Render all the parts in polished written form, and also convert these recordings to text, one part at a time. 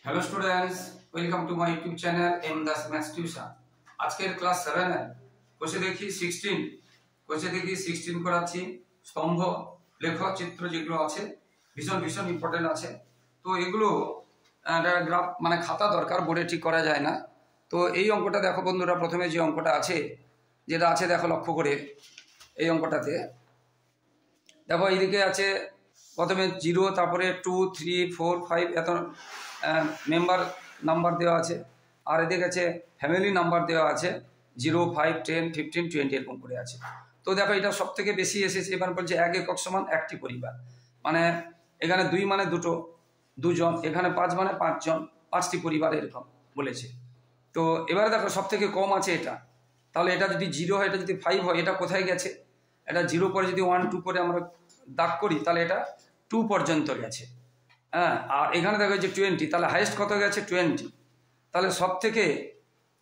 Hello students, welcome to my YouTube channel M Das maths tuition. আজকের class 7 এর কোষে দেখি 16 করাচ্ছি। স্তম্ভ লেখ চিত্র যেগুলো আছে ভীষণ ভীষণ ইম্পর্টেন্ট আছে। তো এগুলো গ্রাফ মানে খাতা দরকার, বোর্ডে ঠিক করা যায় না। তো এই অঙ্কটা দেখো বন্ধুরা, প্রথমে যে অঙ্কটা আছে যেটা আছে দেখো লক্ষ্য করে। এই অঙ্কটাতে দেখো এইদিকে আছে প্রথমে 0, তারপরে 2, 3, 4, 5 এত মেম্বার নাম্বার দেওয়া আছে। আর এদিকে আছে ফ্যামিলি নাম্বার দেওয়া আছে 0, 5, 10, 15, 20 এরকম করে আছে। তো দেখো এটা সব থেকে বেশি এসেছে। এবার বলছে 1 একক সমান একটি পরিবার, মানে এখানে 2 মানে দুজন, এখানে 5 মানে 5 জন, 5টি পরিবার এরকম বলেছে। তো এবারে দেখো সব থেকে কম আছে এটা, তাহলে এটা যদি 0 হয়, এটা যদি 5 হয়, এটা কোথায় গেছে? এটা 0 পরে যদি 1, 2 করে আমরা দাগ করি তাহলে এটা 2 পর্যন্ত গেছে। হ্যাঁ, আর এখানে দেখো যে 20, তাহলে হাইয়েস্ট কত গেছে? 20। তাহলে সব থেকে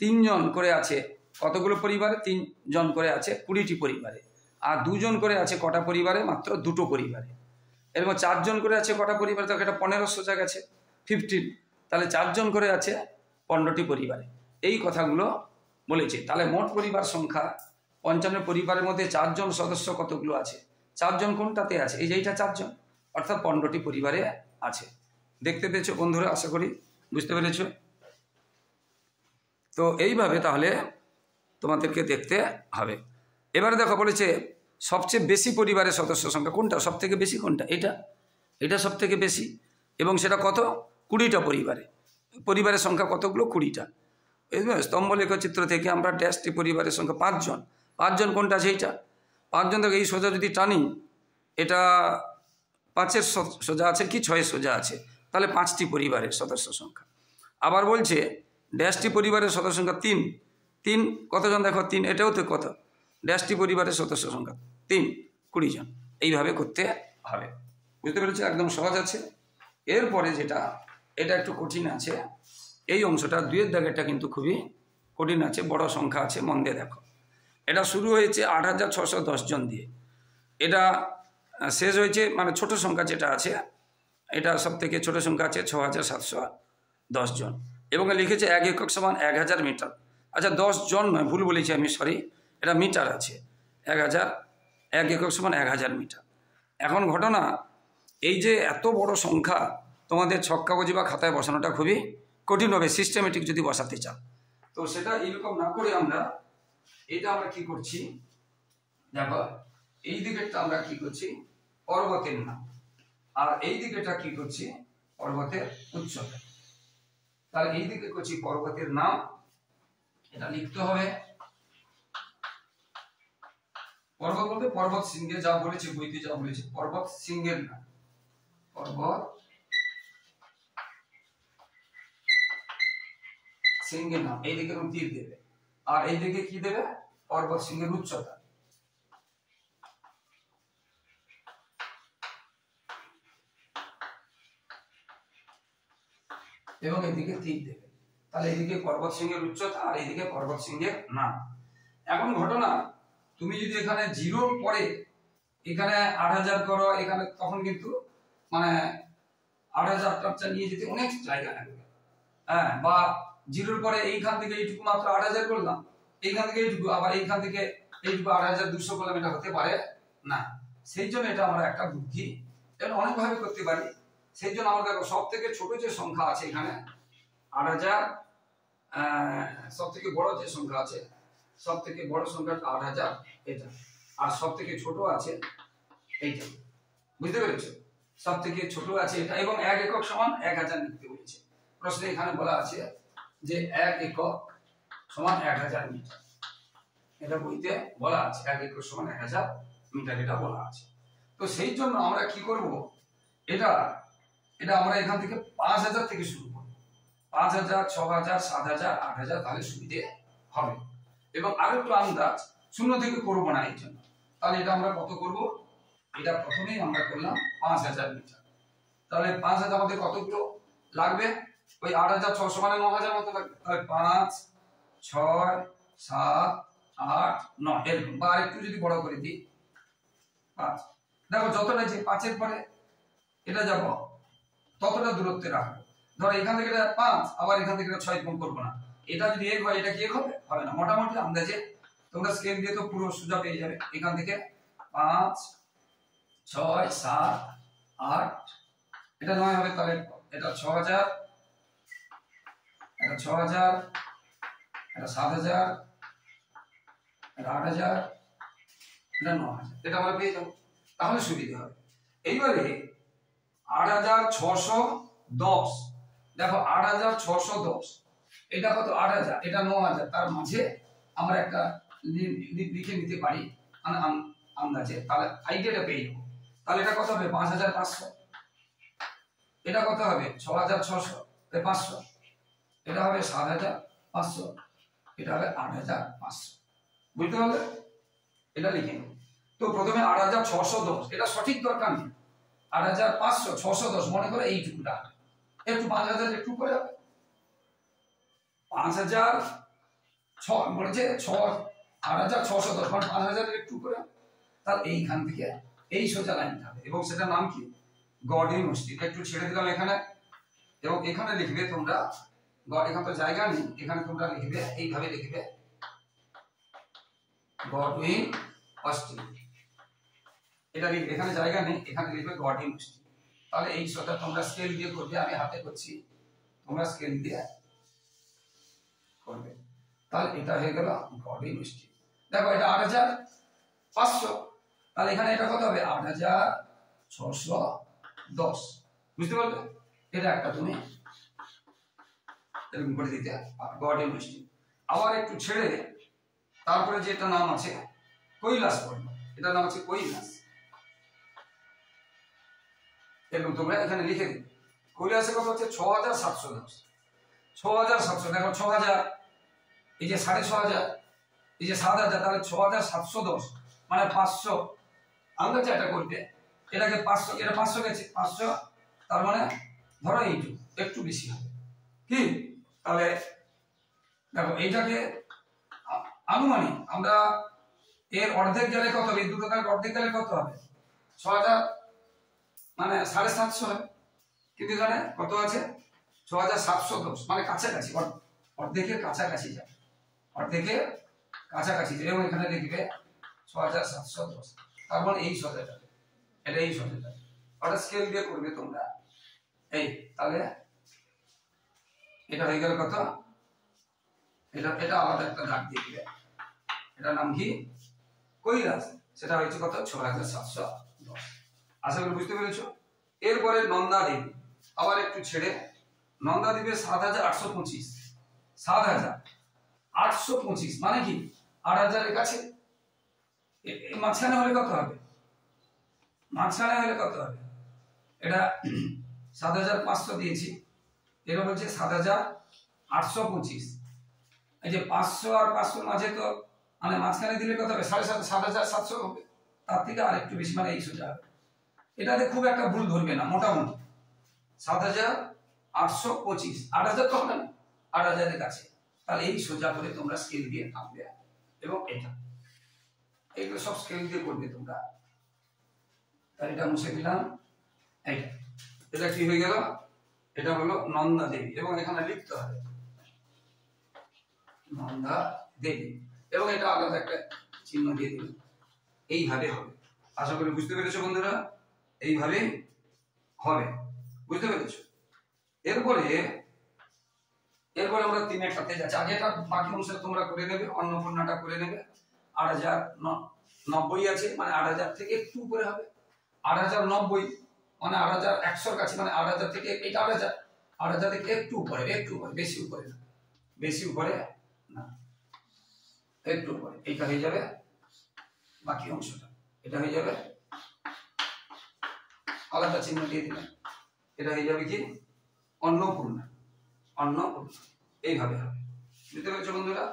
3 জন করে আছে কতগুলো পরিবারে? 3 জন করে আছে 20টি পরিবারে। আর 2 জন করে আছে কটা পরিবারে? মাত্র 2টো পরিবারে। এরকম 4 জন করে আছে কটা পরিবারে? তাহলে এটা 15 সোজা গেছে 15। তাহলে 4 জন করে আছে 15টি পরিবারে। এই কথাগুলো বলেছে। তাহলে মোট পরিবার সংখ্যা 55 পরিবারের মধ্যে 4 জন সদস্য কতগুলো আছে? 4 জন কোনটাতে আছে? এই যে এইটা 4 জন, অর্থাৎ 15টি পরিবারে আছে। দেখতে পেয়েছো বন্ধুরা? আশা করি বুঝতে পেরেছো। তো এইভাবে তাহলে তোমাদেরকে দেখতে হবে। এবারে দেখো বলেছে সবচেয়ে বেশি পরিবারের সদস্য সংখ্যা কোনটা? সব থেকে বেশি কোনটা? এটা সব থেকে বেশি, এবং সেটা কত? 20টা পরিবারের সংখ্যা কতগুলো? 20টা। স্তম্ভ লেখচিত্র থেকে আমরা ড্যাশটি পরিবারের সংখ্যা 5 জন। 5 জন কোনটা আছে? এইটা 5 জন। থেকে এই সোজা যদি টানি, এটা 5-এর সোজা আছে কি 6-এর সোজা আছে, তাহলে 5টি পরিবারের সদস্য সংখ্যা। আবার বলছে ড্যাশটি পরিবারের সদস্য সংখ্যা 3 কতজন? দেখো 3, এটাও তো কত? ড্যাশটি পরিবারের সদস্য সংখ্যা 3, 20 জন। এইভাবে করতে হবে। বুঝতে পেরেছো? একদম সহজ আছে। এরপরে যেটা, এটা একটু কঠিন আছে। এই অংশটা 2-এর দাগেরটা কিন্তু খুবই কঠিন আছে, বড় সংখ্যা আছে, মন দিয়ে দেখো। এটা শুরু হয়েছে 8610 জন দিয়ে, এটা শেষ হয়েছে মানে ছোট সংখ্যা যেটা আছে, এটা সব থেকে ছোট সংখ্যা আছে 6710 জন, এবং লিখেছে 1 একক সমান 1000 মিটার। আচ্ছা 10 জন নয়, ভুল বলেছি আমি, সরি, এটা মিটার আছে। 1 একক সমান 1000 মিটার। এখন ঘটনা এই যে এত বড় সংখ্যা তোমাদের ছক কাগজে বা খাতায় বসানোটা খুবই কঠিন হবে সিস্টেমেটিক যদি বসাতে চাও। তো সেটা এইরকম না করে আমরা কি করছি দেখো, এই দিকেরটা আমরা কি করছি? পর্বতের নাম। আর এই দিকেটা কি করছি? পর্বতের উচ্চতা। তাহলে এই দিকে করছি পর্বতের নাম, এটা লিখতে হবে। পর্বত বলতে পর্বত শৃঙ্গে যা বলেছে, বইতে যা বলেছে, পর্বত শৃঙ্গের নাম, পর্বত শৃঙ্গের নাম। এইদিকে তীর দেবে, আর এইদিকে কি দেবে? পর্বত শৃঙ্গের উচ্চতা। এবং এইদিকে তীর দেবে। তাহলে এইদিকে পর্বত শৃঙ্গের উচ্চতা, আর এইদিকে পর্বত শৃঙ্গের নাম। এখন ঘটনা, তুমি যদি এখানে 0 পরে এখানে 8000 করো, এখানে তখন কিন্তু মানে 8000টা নিয়ে যেতে অনেক জায়গা লাগবে। হ্যাঁ, বা 0 পরে এইখান থেকে এইটুকু মাত্র 8000 করলাম, এইখান থেকে এইটুকু, আবার এইখান থেকে এইটুকু 8200 করলাম, এটা হতে পারে না। সেই জন্য এটা আমরা একটা বুদ্ধি, এটা অনেকভাবে করতে পারি। সেই জন্য আমরা দেখো সব থেকে ছোট যে সংখ্যা আছে এখানে 8000, সব থেকে বড় যে সংখ্যা আছে, সব থেকে বড় সংখ্যাটা 8000 এটা, আর সব থেকে ছোট আছে এইটা। বুঝতে পেরেছো? সব থেকে ছোট আছে এটা, এবং 1 একক সমান 1000 লিখতে বলেছে প্রশ্নে। এখানে বলা আছে যে 1 একক সমান 1000 মিটার, এটা বইতে বলা আছে। 1 একক সমান 1000 মিটার, এটা বলা আছে। তো সেই জন্য আমরা কি করব, এটা আমরা এখান থেকে 5000 থেকে শুরু করব। 5000, 6000, 7000, 8000, তাহলে সুবিধে হবে। এবং আরো একটু আন্দাজ, 0 থেকে করবো না এই জন্য। তাহলে এটা আমরা কত করব? এটা প্রথমেই আমরা করলাম 5000 মিটার। তাহলে 5000 আমাদের কতগুলো লাগবে? ওই 8600 মানে 9000 মতো লাগবে। তাহলে 5, 6, 7, 8, 9 এরকম, বা একটু যদি বড় করে দিই 5। দেখো যতটা যে 5-এর পরে এটা যাব ততটা দূরত্বে রাখবো। ধরো এখান থেকে এটা 5, আবার এখান থেকে এটা 6 গুণ করবো না। এটা যদি 1 হয়, এটা কি 1 হবে? হবে না। মোটামুটি আন্দাজে তোমরা স্কেল দিয়ে তো পুরো সোজা পেয়ে যাবে। এখান থেকে 5, 6, 7, 8, এটা 9 হবে। তাহলে এটা 6000, এটা 6000, এটা 7000, এটা 8000, এটা 9000, এটা আমরা পেয়ে যাবো। তাহলে সুবিধা হবে। এইবারে 8610, দেখো 8610, এটা কত? 8000, এটা 9000, তার মাঝে আমরা একটা লিখে নিতে পারি আন্দাজে, তাহলে আইডিয়াটা পেয়ে যাবো। তাহলে এটা কত হবে? 5500। এটা কত হবে? 6600, 500। এটা হবে 7500, এটা হবে 8500। বুঝতে পারলে? এটা লিখে নেব। তো প্রথমে 8610, এটা সঠিক দরকার নেই। 8500, 610 মনে করে এইটুকুটা, একটু 5000 একটু করে হবে। 5000 বলেছে 8610 মানে 5000 একটু করে। তাহলে এইখান থেকে এই সোজা লাইনটা হবে, এবং সেটার নাম কি? গডইন মসজিদ। একটু ছেড়ে দিলাম এখানে, এবং এখানে লিখবে তোমরা, এখানে তো জায়গা নেই, এখানে তোমরা লিখবে এইভাবে লিখবে গডইন মসজিদ। এটা লিখবে, এখানে জায়গা নেই, এখানে লিখবে গডইন মসজিদ। তাহলে এই সোজা তোমরা স্কেল দিয়ে করবে, আমি হাতে করছি, তোমরা স্কেল দিয়ে করবে। তাহলে এটা হয়ে গেল গডইন মসজিদ। দেখো এটা 8500, তাহলে এখানে এটা কত হবে? 8610। বুঝতে পারলে? এটা একটা তুমি এরকম করে দিতে গডইন মসজিদ। আবার একটু ছেড়ে তারপরে যেটা নাম আছে কৈলাস পড়বে, এটা নাম আছে কৈলাস। এরকম তোমরা এখানে লিখে দিবে। কৈলাসে কত হচ্ছে? 6710। 6700, দেখো 6000, এই যে 6500, এই যে 7000, তাহলে 6710 মানে 500। আন্দাজে এটা করবে, এটাকে 500, এটা 500 গেছে, 500, তার মানে ধরো এইটু একটু বেশি হবে কি? তাহলে দেখো এইটাকে আনুমানিক আমরা এর অর্ধেক গেলে কত হবে? এই দুটো কালের অর্ধেক গেলে কত হবে? 6000 মানে 750 হবে। কিন্তু এখানে কত আছে? 6710 মানে কাছাকাছি, অর্ধেকের কাছাকাছি যাবে, অর্ধেকের কাছাকাছি যাবে। এবং এখানে লিখবে 6710, তার মানে এই সোজা যাবে, এটা এই সোজা যাবে। ওটা স্কেল দিয়ে করবে তোমরা। এই তাহলে এটা হয়ে গেল কত? এটা আলাদা একটা দাগ দিয়ে দিবে, এটার নাম কি? কৈলাস। সেটা হয়েছে কত? 6710। আশা করি বুঝতে পেরেছো। এরপরে নন্দা দেবী, আবার একটু ছেড়ে নন্দা দেবী 7825। 7825 মানে কি? 8000 এর কাছে। মাঝখানে হলে কত হবে? মাঝখানে হলে কত হবে? এটা 7500 দিয়েছি, এটা বলছে 7825। এই যে 500 আর 500 মাঝে তো মানে মাঝখানে দিলে কত হবে? 7700 হবে। তার থেকে আর একটু বেশি, মানে এই সোজা হবে। এটাতে খুব একটা ভুল ধরবে না, মোটামুটি 7825। 8000 তো হবে না, 8000 এর কাছে। তাহলে এই সোজা করে তোমরা স্কেল দিয়ে আঁকবে, এবং এইগুলো সব স্কেল দিয়ে করবে তোমরা। তাহলে এটা মুছে দিলাম। এটা কি হয়ে গেল? এটা হলো নন্দা দেবী, এবং এখানে লিখতে হবে নন্দা দেবী, এবং এটা আলাদা একটা চিহ্ন দিয়ে দিল। এইভাবে হবে। আশা করি বুঝতে পেরেছো বন্ধুরা, এইভাবে হবে। বুঝতে পেরেছো? এরপরে আমরা তিনেরটাতে যাচ্ছি। আগে এটা বাকি অংশটা তোমরা করে নেবে, অন্নপূর্ণাটা করে নেবে। 8090 আছে, মানে 8000 থেকে একটু উপরে হবে। 8090 মানে 8100 কাছে, মানে 8000 থেকে এটা 8000 থেকে একটু উপরে, বেশি উপরে না, বেশি উপরে না, একটু উপরে। এইটা হয়ে যাবে বাকি অংশটা, এটা হয়ে যাবে আলাদা চিহ্ন দিয়ে দিলাম। এটা হয়ে যাবে কি? অন্নপূর্ণা। এইভাবে হবে। বুঝতে পেরেছো বন্ধুরা?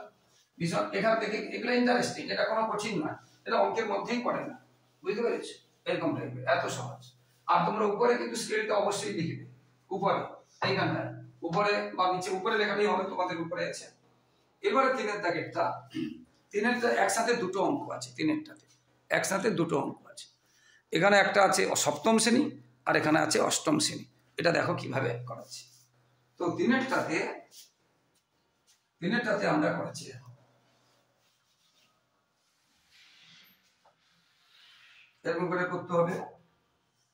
ভীষণ এখান থেকে এগুলো ইন্টারেস্টিং, এটা কোনো কঠিন না, এটা অঙ্কের মধ্যেই পড়ে না। বুঝতে পেরেছো? এরকম টাইপের, এত সহজ। আর তোমরা উপরে কিন্তু স্কেলটা অবশ্যই লিখবে, উপরে এইখানটা, উপরে বা নিচে, উপরে লেখাটাই হবে, তোমাদের উপরে আছে। এবারে তিনের দাগেরটা, তিনেরটা একসাথে দুটো অঙ্ক আছে। তিনেরটাতে একসাথে দুটো অঙ্ক আছে। এখানে একটা আছে সপ্তম শ্রেণী, আর এখানে আছে অষ্টম শ্রেণী। এটা দেখো কিভাবে করাচ্ছি। তো তিনেরটাতে আমরা করেছি এরকম করে করতে হবে।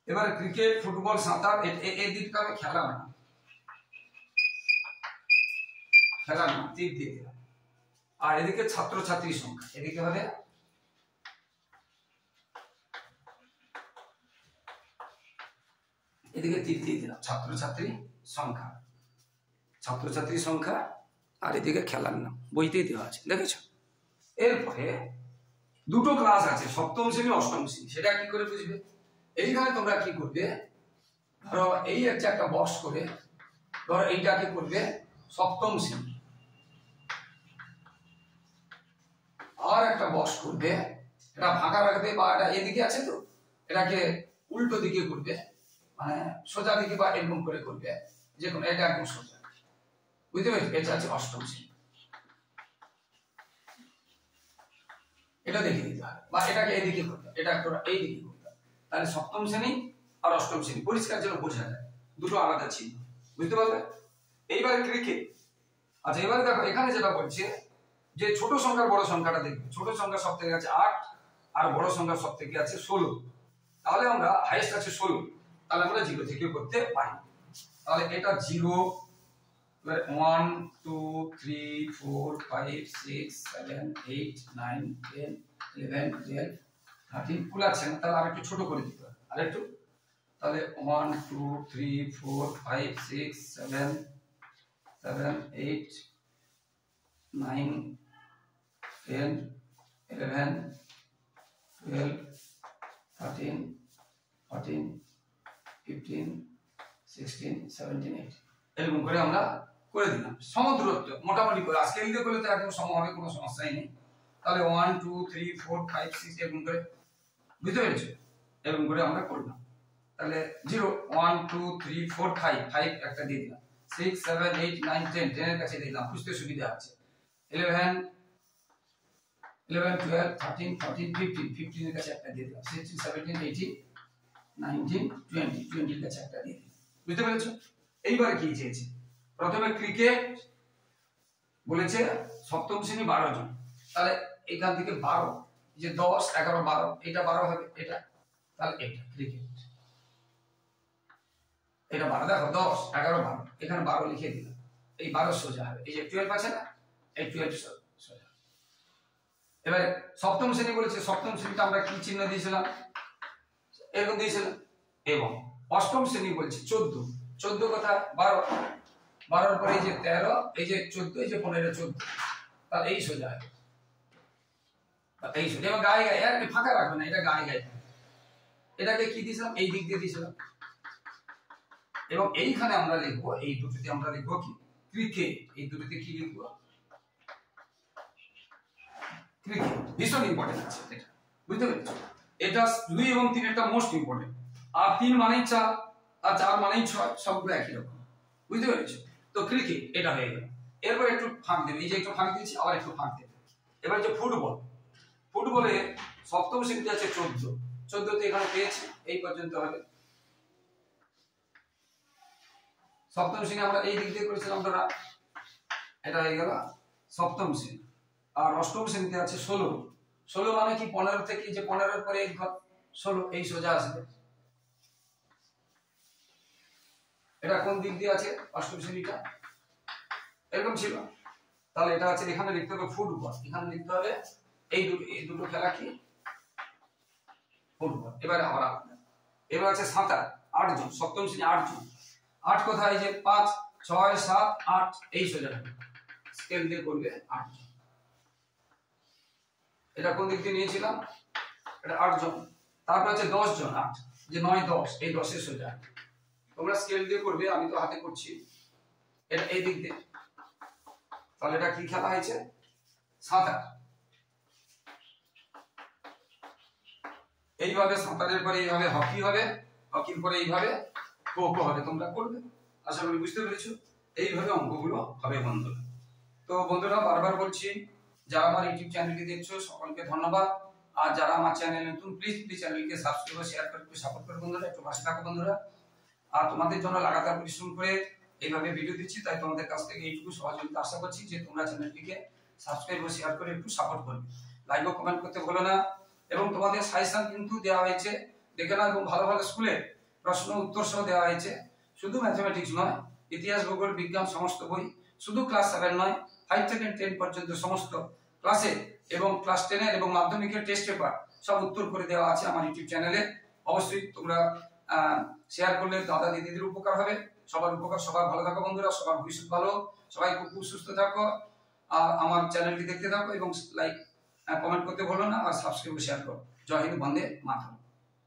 এবার ক্রিকেট, ফুটবল, সাঁতার এই দিকটা আমি খেলা না তীর দিয়ে দিলাম। আর এদিকে ছাত্রছাত্রীর সংখ্যা, এদিকে হবে এদিকে তীর দিয়ে দিলাম ছাত্রছাত্রীর সংখ্যা, আর এদিকে খেলার নাম, বইতেই দেওয়া আছে, দেখেছো। এরপরে দুটো ক্লাস আছে, সপ্তম শ্রেণী, অষ্টম শ্রেণী। সেটা কি করে বুঝবে? এইখানে তোমরা কি করবে, ধরো এই একটা বক্স করে, ধরো এইটাকে করবে সপ্তম শ্রেণী, আর একটা বক্স করবে, এটা ফাঁকা রাখবে, বা এটা এদিকে আছে তো এটাকে উল্টো দিকে করবে, মানে সোজা দিকে বা এরকম করে করবে, যে কোনো এটা একদম সোজা, বুঝতে পেরেছো? এটা আছে অষ্টম শ্রেণী, এটা দেখে দিতে হবে, বা এটাকে এইদিকে করতে, এটা এই দিকে করতে। তাহলে সপ্তম শ্রেণী আর অষ্টম শ্রেণী পরিষ্কার যেন বোঝা যায়, দুটো আলাদা চিহ্ন, বুঝতে পারলে? এইবারে ক্রিকেট। আচ্ছা, এবারে দেখো এখানে যেটা বলছে যে ছোট সংখ্যার বড় সংখ্যাটা দেখবে। ছোট সংখ্যা সব থেকে আছে 8, আর বড় সংখ্যা সব থেকে আছে 16। তাহলে আমরা হাইয়েস্ট আছে 16, তাহলে আমরা 0 থেকে করতে পারি। তাহলে এটা 0, 1 2 3 4 5 6 7 8 9 10 11 12 13 কুলাচ্ছে না, তাহলে আরেকটু ছোট করে দিতে হবে, আরেকটু। তাহলে 1 2 3 4 5 6 7 8 9 10 11 12 13 14 15 16 17 18 এরকম করে আমরা করে দিলাম। সমদূরত্ব মোটামুটি করে আজকে লিখে করলে তো একদম সম হবে, কোনো সমস্যাই নেই। তাহলে 1 2 3 4 5 6 এরকম করে, বুঝতে পেরেছো? এরকম করে আমরা করলাম। তাহলে 0 1 2 3 4 5 একটা দিয়ে দিলাম, 6 7 8 9 10 10 এর কাছে দিলাম, বুঝতে সুবিধা আছে। 11 12 13 14 15 এর কাছে একটা দিয়ে দিলাম, 16 17 18 19 20 20 এর কাছে একটা দিয়ে দিলাম, বুঝতে পেরেছো? এইবার কি চেয়েছে? প্রথমে ক্রিকেট বলেছে সপ্তম শ্রেণী 12 জন, তাহলে এখান থেকে 12, যে 10 11 12, এটা 12 হবে, এটা, তাহলে এটা ক্রিকেট, এটা 12, দেখো 10 11 12, এখানে 12 লিখে দিলাম, এই 12 সোজা হবে, এই যে 12 আছে না, এই 12 সোজা। এবারে সপ্তম শ্রেণী বলেছে, সপ্তম শ্রেণীতে আমরা কি চিহ্ন দিয়েছিলাম, এরকম দিয়েছিলাম। এবং অষ্টম শ্রেণী বলছে 14, 14 কথা 12, 12 এর পরে এই যে 13, এই যে 14, এই যে 15 14, তাহলে এই সোজা হবে, এই সোজা। এবং গায়ে গায়ে আর ফাঁকা রাখবে না, এটা গায়ে গায়ে, এটাকে কি দিয়েছিলাম, এই দিক দিয়ে দিয়েছিলাম। এবং এইখানে আমরা লিখবো, এই দুটোতে আমরা লিখবো কি ক্রিকেট, এই দুটোতে কি লিখবো ক্রিকেট, ভীষণ ইম্পর্টেন্ট আছে এটা, বুঝতে পেরেছো? এটা 2 এবং 3 এটা মোস্ট ইম্পর্টেন্ট, আর 3 মানেই 4, আর 4 মানেই 6, সবগুলো একই রকম, বুঝতে পেরেছো? তো ক্রিকেট এটা হয়ে গেল। এরপর একটু ফাঁক দেবে, এই যে একটু ফাঁক দিয়েছি, আবার একটু ফাঁক দেবে। এবার যে ফুটবল, ফুটবলে সপ্তম শ্রেণীতে আছে 14, 14 তে এখানে পেয়েছি, এই পর্যন্ত হবে। সপ্তম শ্রেণী আমরা এই দিক দিয়ে করেছিলাম, ধরা এটা হয়ে গেল সপ্তম শ্রেণী। আর অষ্টম শ্রেণীতে আছে 16, 16 মানে কি 15 থেকে, যে 15 এর পরে 1 ঘর 16, এই সোজা আসবে। এটা কোন দিক দিয়ে আছে অষ্টম শ্রেণীটা, এরকম ছিল। তাহলে এটা আছে, এখানে লিখতে হবে ফুটবল, এখানে লিখতে হবে এই দুটো খেলা কি ফুটবল। এবারে আবার এবার আছে সাঁতার, 8 জন, সপ্তম শ্রেণী 8 জন, 8 কোথায়, যে 5 6 7 8, এই সোজা হবে, স্কেল দিয়ে করবে 8 জন। এটা কোন দিক দিয়ে নিয়েছিলাম, এটা 8 জন। তারপর আছে 10 জন, 8, যে 9 10, এই 10 এর সোজা, তোমরা স্কেল দিয়ে করবে, আমি তো হাতে করছি, এটা এই দিক দিয়ে। তাহলে এটা কি খেলা হয়েছে, সাঁতার। এইভাবে সাঁতারের পরে এইভাবে হকি হবে, হকির পরে এইভাবে খো খো হবে, তোমরা করবে, আশা করি বুঝতে পেরেছো। এইভাবে অঙ্কগুলো হবে বন্ধুরা। তো বন্ধুরা বারবার বলছি, যারা আমার ইউটিউব চ্যানেলটি দেখছো সকলকে ধন্যবাদ, আর যারা আমার চ্যানেল নতুন প্লিজ চ্যানেলকে সাবস্ক্রাইব ও শেয়ার করে সাপোর্ট করো বন্ধুরা, একটু পাশে থাকো বন্ধুরা। আর তোমাদের জন্য লাগাতার পরিশ্রম করে এইভাবে ভিডিও দিচ্ছি, তাই তোমাদের কাছ থেকে এইটুকু সহযোগিতা আশা করছি যে তোমরা চ্যানেলটিকে সাবস্ক্রাইব ও শেয়ার করে একটু সাপোর্ট করবে। লাইক ও কমেন্ট করতে ভুলো না। এবং তোমাদের সাজেশন কিন্তু দেওয়া হয়েছে দেখে নাও, এবং ভালো ভালো স্কুলে প্রশ্ন উত্তর সহ দেওয়া হয়েছে। শুধু ম্যাথমেটিক্স নয়, ইতিহাস, ভূগোল, বিজ্ঞান সমস্ত বই, শুধু ক্লাস 7 নয়, 5 থেকে 10 পর্যন্ত সমস্ত ক্লাসে, এবং ক্লাস 10 এবং মাধ্যমিকের টেস্ট পেপার সব উত্তর করে দেওয়া আছে আমার ইউটিউব চ্যানেলে। অবশ্যই তোমরা শেয়ার করলে দাদা দিদিদের উপকার হবে, সবার উপকার। সবার ভালো থাকো বন্ধুরা, সবার ভবিষ্যৎ ভালো, সবাই খুব সুস্থ থাকো। আর আমার চ্যানেলটি দেখতে থাকো এবং লাইক কমেন্ট করতে ভুলো না, আর সাবস্ক্রাইব শেয়ার করো। জয় হিন্দ, বন্দে মাতরম।